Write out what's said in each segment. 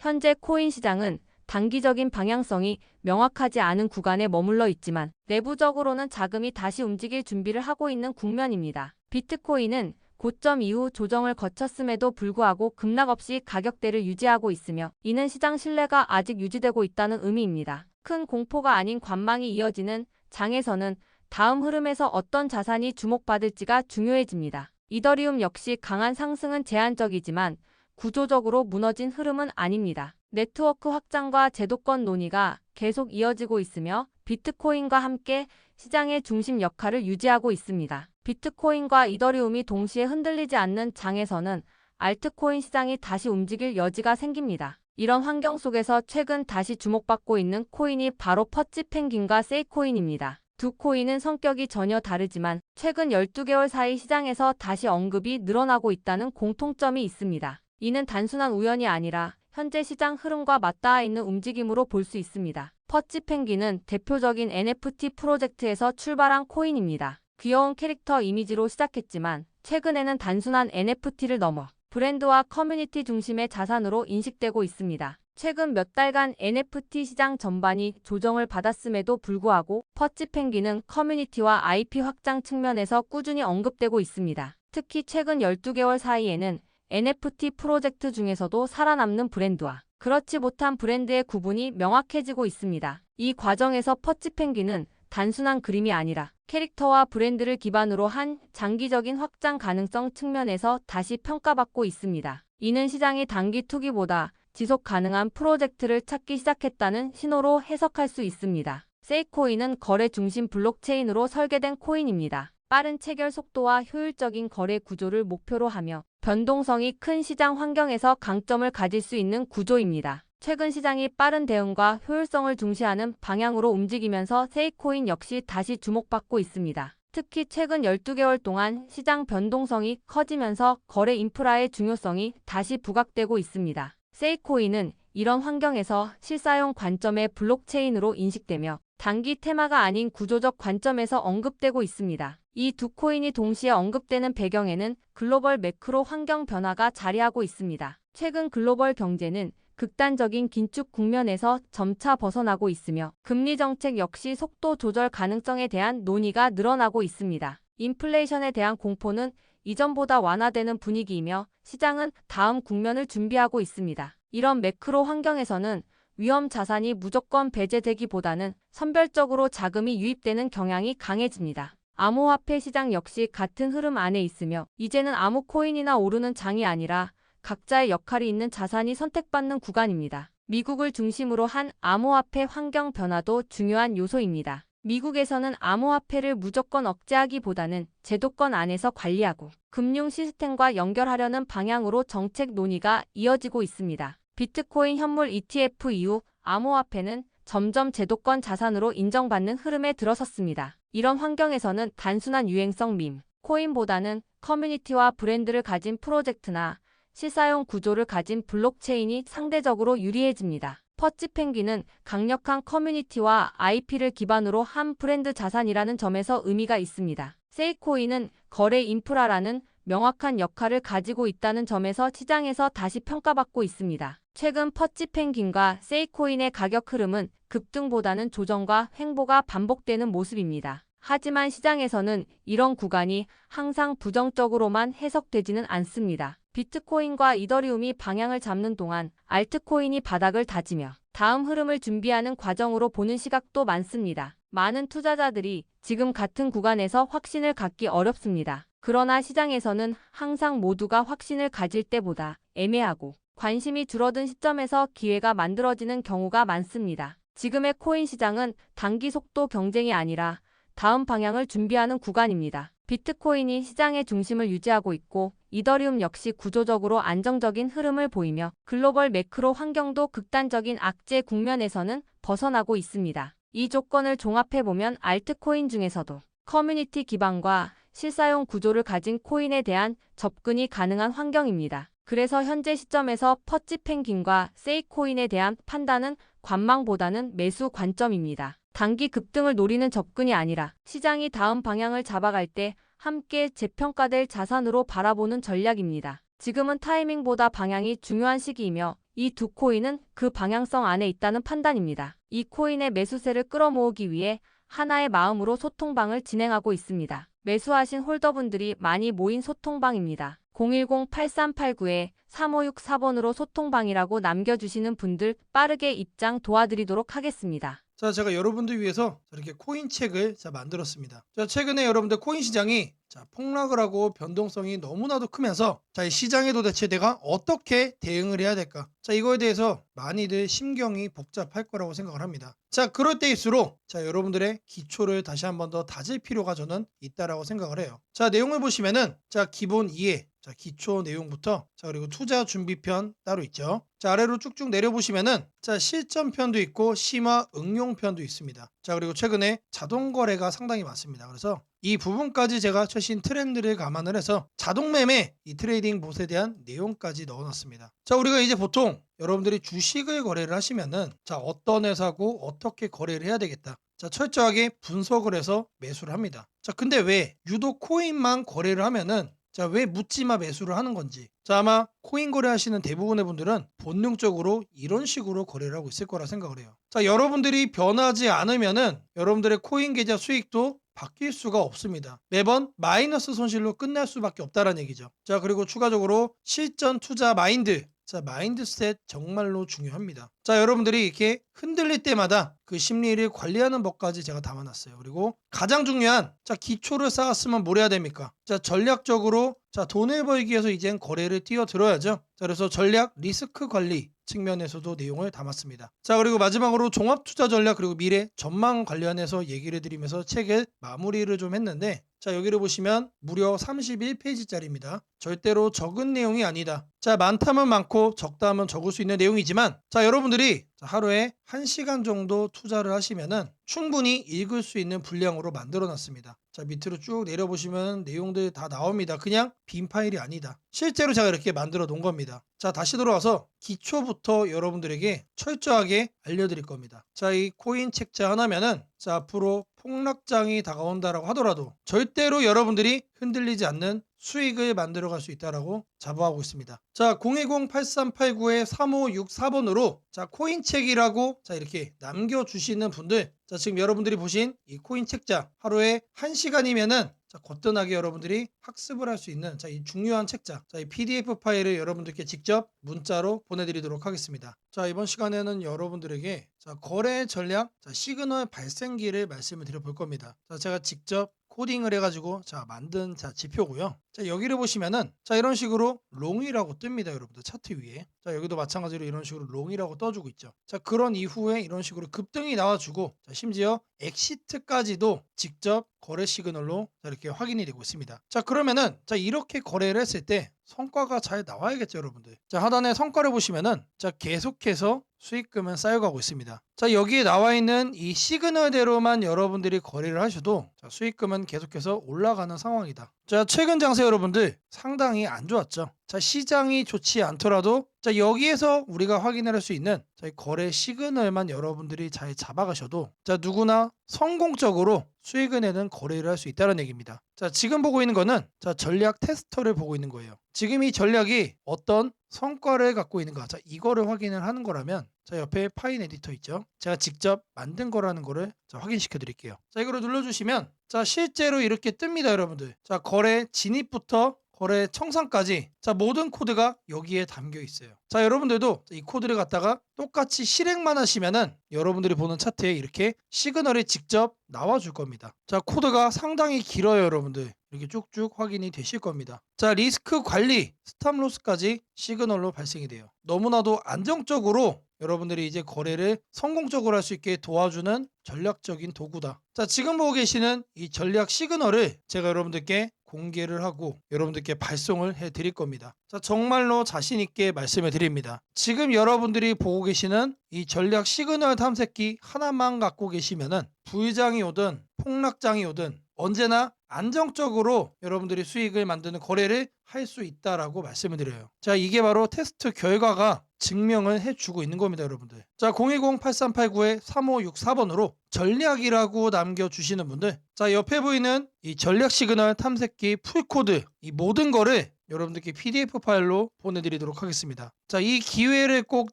현재 코인 시장은 단기적인 방향성이 명확하지 않은 구간에 머물러 있지만 내부적으로는 자금이 다시 움직일 준비를 하고 있는 국면입니다. 비트코인은 고점 이후 조정을 거쳤음에도 불구하고 급락 없이 가격대를 유지하고 있으며 이는 시장 신뢰가 아직 유지되고 있다는 의미입니다. 큰 공포가 아닌 관망이 이어지는 장에서는 다음 흐름에서 어떤 자산이 주목받을지가 중요해집니다. 이더리움 역시 강한 상승은 제한적이지만 구조적으로 무너진 흐름은 아닙니다. 네트워크 확장과 제도권 논의가 계속 이어지고 있으며 비트코인과 함께 시장의 중심 역할을 유지하고 있습니다. 비트코인과 이더리움이 동시에 흔들리지 않는 장에서는 알트코인 시장이 다시 움직일 여지가 생깁니다. 이런 환경 속에서 최근 다시 주목받고 있는 코인이 바로 퍼치펭귄과 세이코인입니다. 두 코인은 성격이 전혀 다르지만 최근 12개월 사이 시장에서 다시 언급이 늘어나고 있다는 공통점이 있습니다. 이는 단순한 우연이 아니라 현재 시장 흐름과 맞닿아 있는 움직임으로 볼 수 있습니다. 퍼치펭귄은 대표적인 NFT 프로젝트에서 출발한 코인입니다. 귀여운 캐릭터 이미지로 시작했지만 최근에는 단순한 NFT를 넘어 브랜드와 커뮤니티 중심의 자산으로 인식되고 있습니다. 최근 몇 달간 NFT 시장 전반이 조정을 받았음에도 불구하고 퍼치펭귄은 커뮤니티와 IP 확장 측면에서 꾸준히 언급되고 있습니다. 특히 최근 12개월 사이에는 NFT 프로젝트 중에서도 살아남는 브랜드와 그렇지 못한 브랜드의 구분이 명확해지고 있습니다. 이 과정에서 퍼치펭귄은 단순한 그림이 아니라 캐릭터와 브랜드를 기반으로 한 장기적인 확장 가능성 측면에서 다시 평가받고 있습니다. 이는 시장이 단기 투기보다 지속 가능한 프로젝트를 찾기 시작했다는 신호로 해석할 수 있습니다. 세이코인은 거래 중심 블록체인으로 설계된 코인입니다. 빠른 체결 속도와 효율적인 거래 구조를 목표로 하며 변동성이 큰 시장 환경에서 강점을 가질 수 있는 구조입니다. 최근 시장이 빠른 대응과 효율성을 중시하는 방향으로 움직이면서 세이코인 역시 다시 주목받고 있습니다. 특히 최근 12개월 동안 시장 변동성이 커지면서 거래 인프라의 중요성이 다시 부각되고 있습니다. 세이코인은 이런 환경에서 실사용 관점의 블록체인으로 인식되며 단기 테마가 아닌 구조적 관점에서 언급되고 있습니다. 이 두 코인이 동시에 언급되는 배경에는 글로벌 매크로 환경 변화가 자리하고 있습니다. 최근 글로벌 경제는 극단적인 긴축 국면에서 점차 벗어나고 있으며 금리 정책 역시 속도 조절 가능성에 대한 논의가 늘어나고 있습니다. 인플레이션에 대한 공포는 이전보다 완화되는 분위기이며 시장은 다음 국면을 준비하고 있습니다. 이런 매크로 환경에서는 위험 자산이 무조건 배제되기보다는 선별적으로 자금이 유입되는 경향이 강해집니다. 암호화폐 시장 역시 같은 흐름 안에 있으며 이제는 아무 코인이나 오르는 장이 아니라 각자의 역할이 있는 자산이 선택받는 구간입니다. 미국을 중심으로 한 암호화폐 환경 변화도 중요한 요소입니다. 미국에서는 암호화폐를 무조건 억제하기보다는 제도권 안에서 관리하고 금융 시스템과 연결하려는 방향으로 정책 논의가 이어지고 있습니다. 비트코인 현물 ETF 이후 암호화폐는 점점 제도권 자산으로 인정받는 흐름에 들어섰습니다. 이런 환경에서는 단순한 유행성 밈, 코인보다는 커뮤니티와 브랜드를 가진 프로젝트나 실사용 구조를 가진 블록체인이 상대적으로 유리해집니다. 퍼치펭귄은 강력한 커뮤니티와 IP를 기반으로 한 브랜드 자산이라는 점에서 의미가 있습니다. 세이코인은 거래 인프라라는 명확한 역할을 가지고 있다는 점에서 시장에서 다시 평가받고 있습니다. 최근 퍼치펭귄과 세이코인의 가격 흐름은 급등보다는 조정과 횡보가 반복되는 모습입니다. 하지만 시장에서는 이런 구간이 항상 부정적으로만 해석되지는 않습니다. 비트코인과 이더리움이 방향을 잡는 동안 알트코인이 바닥을 다지며 다음 흐름을 준비하는 과정으로 보는 시각도 많습니다. 많은 투자자들이 지금 같은 구간에서 확신을 갖기 어렵습니다. 그러나 시장에서는 항상 모두가 확신을 가질 때보다 애매하고 관심이 줄어든 시점에서 기회가 만들어지는 경우가 많습니다. 지금의 코인 시장은 단기 속도 경쟁이 아니라 다음 방향을 준비하는 구간입니다. 비트코인이 시장의 중심을 유지하고 있고 이더리움 역시 구조적으로 안정적인 흐름을 보이며 글로벌 매크로 환경도 극단적인 악재 국면에서는 벗어나고 있습니다. 이 조건을 종합해보면 알트코인 중에서도 커뮤니티 기반과 실사용 구조를 가진 코인에 대한 접근이 가능한 환경입니다. 그래서 현재 시점에서 퍼치펭귄과 세이코인에 대한 판단은 관망보다는 매수 관점입니다. 단기 급등을 노리는 접근이 아니라 시장이 다음 방향을 잡아갈 때 함께 재평가될 자산으로 바라보는 전략입니다. 지금은 타이밍보다 방향이 중요한 시기이며 이 두 코인은 그 방향성 안에 있다는 판단입니다. 이 코인의 매수세를 끌어모으기 위해 하나의 마음으로 소통방을 진행하고 있습니다. 매수하신 홀더분들이 많이 모인 소통방입니다. 010-8389-3564번으로 소통방이라고 남겨주시는 분들 빠르게 입장 도와드리도록 하겠습니다. 자, 제가 여러분들 위해서 이렇게 코인 책을 만들었습니다. 자, 최근에 여러분들 코인 시장이 폭락을 하고 변동성이 너무나도 크면서 이 시장에 도대체 내가 어떻게 대응을 해야 될까? 자, 이거에 대해서 많이들 심경이 복잡할 거라고 생각을 합니다. 자, 그럴 때일수록 여러분들의 기초를 다시 한번 더 다질 필요가 저는 있다라고 생각을 해요. 자, 내용을 보시면은 기본 이해, 기초 내용부터 그리고 투자 준비편 따로 있죠. 아래로 쭉쭉 내려보시면은 실전편도 있고 심화 응용편도 있습니다. 그리고 최근에 자동 거래가 상당히 많습니다. 그래서 이 부분까지 제가 최신 트렌드를 감안을 해서 자동 매매 이 트레이딩 봇에 대한 내용까지 넣어놨습니다. 우리가 이제 보통 여러분들이 주식을 거래를 하시면은 어떤 회사고 어떻게 거래를 해야 되겠다. 철저하게 분석을 해서 매수를 합니다. 근데 왜 유독 코인만 거래를 하면은 왜 묻지마 매수를 하는 건지. 아마 코인 거래하시는 대부분의 분들은 본능적으로 이런 식으로 거래를 하고 있을 거라 생각을 해요. 여러분들이 변하지 않으면은 여러분들의 코인 계좌 수익도 바뀔 수가 없습니다. 매번 마이너스 손실로 끝날 수밖에 없다는 얘기죠. 그리고 추가적으로 실전 투자 마인드. 마인드셋 정말로 중요합니다. 여러분들이 이렇게 흔들릴 때마다 그 심리를 관리하는 법까지 제가 담아놨어요. 그리고 가장 중요한 기초를 쌓았으면 뭘 해야 됩니까? 전략적으로 돈을 벌기 위해서 이젠 거래를 뛰어들어야죠. 그래서 전략 리스크 관리 측면에서도 내용을 담았습니다. 그리고 마지막으로 종합 투자 전략 그리고 미래 전망 관련해서 얘기를 드리면서 책을 마무리를 좀 했는데 여기를 보시면 무려 31페이지짜리입니다. 절대로 적은 내용이 아니다. 많다면 많고 적다면 적을 수 있는 내용이지만 여러분들이 하루에 1시간 정도 투자를 하시면은 충분히 읽을 수 있는 분량으로 만들어 놨습니다. 밑으로 쭉 내려보시면 내용들 다 나옵니다. 그냥 빈 파일이 아니다. 실제로 제가 이렇게 만들어 놓은 겁니다. 다시 돌아와서 기초부터 여러분들에게 철저하게 알려드릴 겁니다. 이 코인 책자 하나면은 앞으로 폭락장이 다가온다라고 하더라도 절대로 여러분들이 흔들리지 않는 수익을 만들어 갈 수 있다라고 자부하고 있습니다. 010-8389-3564번으로 코인책이라고 이렇게 남겨주시는 분들 지금 여러분들이 보신 이 코인 책자 하루에 1시간이면은 거뜬하게 여러분들이 학습을 할 수 있는 이 중요한 책자 이 PDF 파일을 여러분들께 직접 문자로 보내드리도록 하겠습니다. 이번 시간에는 여러분들에게 거래 전략 시그널 발생기를 말씀을 드려볼 겁니다. 제가 직접 코딩을 해가지고 만든 지표고요. 여기를 보시면은 이런 식으로 롱이라고 뜹니다. 여러분들 차트 위에. 여기도 마찬가지로 이런 식으로 롱이라고 떠주고 있죠. 그런 이후에 이런 식으로 급등이 나와주고 심지어 엑시트까지도 직접 거래 시그널로 이렇게 확인이 되고 있습니다. 그러면은 이렇게 거래를 했을 때 성과가 잘 나와야겠죠, 여러분들. 하단에 성과를 보시면은 계속해서 수익금은 쌓여가고 있습니다. 여기에 나와 있는 이 시그널대로만 여러분들이 거래를 하셔도 수익금은 계속해서 올라가는 상황이다. 최근 장세 여러분들 상당히 안 좋았죠. 시장이 좋지 않더라도 여기에서 우리가 확인할 수 있는 거래 시그널만 여러분들이 잘 잡아가셔도 누구나 성공적으로 수익을 내는 거래를 할 수 있다는 얘기입니다. 지금 보고 있는 거는 전략 테스터를 보고 있는 거예요. 지금 이 전략이 어떤 성과를 갖고 있는가 이거를 확인을 하는 거라면 옆에 파인 에디터 있죠. 제가 직접 만든 거라는 거를 확인시켜 드릴게요. 이거를 눌러주시면 실제로 이렇게 뜹니다. 여러분들. 거래 진입부터 거래 청산까지 모든 코드가 여기에 담겨 있어요. 여러분들도 이 코드를 갖다가 똑같이 실행만 하시면은 여러분들이 보는 차트에 이렇게 시그널이 직접 나와 줄 겁니다. 코드가 상당히 길어요. 여러분들 이렇게 쭉쭉 확인이 되실 겁니다. 리스크 관리 스탑로스까지 시그널로 발생이 돼요. 너무나도 안정적으로 여러분들이 이제 거래를 성공적으로 할 수 있게 도와주는 전략적인 도구다. 지금 보고 계시는 이 전략 시그널을 제가 여러분들께 공개를 하고 여러분들께 발송을 해 드릴 겁니다. 정말로 자신 있게 말씀을 드립니다. 지금 여러분들이 보고 계시는 이 전략 시그널 탐색기 하나만 갖고 계시면은 부의장이 오든 폭락장이 오든 언제나 안정적으로 여러분들이 수익을 만드는 거래를 할 수 있다라고 말씀을 드려요. 이게 바로 테스트 결과가 증명을 해주고 있는 겁니다. 여러분들. 010-8389-3564번으로 전략이라고 남겨주시는 분들 옆에 보이는 이 전략 시그널 탐색기 풀코드 이 모든 거를 여러분들께 PDF 파일로 보내드리도록 하겠습니다. 자, 이 기회를 꼭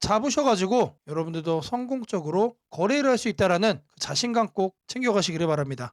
잡으셔가지고 여러분들도 성공적으로 거래를 할 수 있다라는 그 자신감 꼭 챙겨가시기를 바랍니다.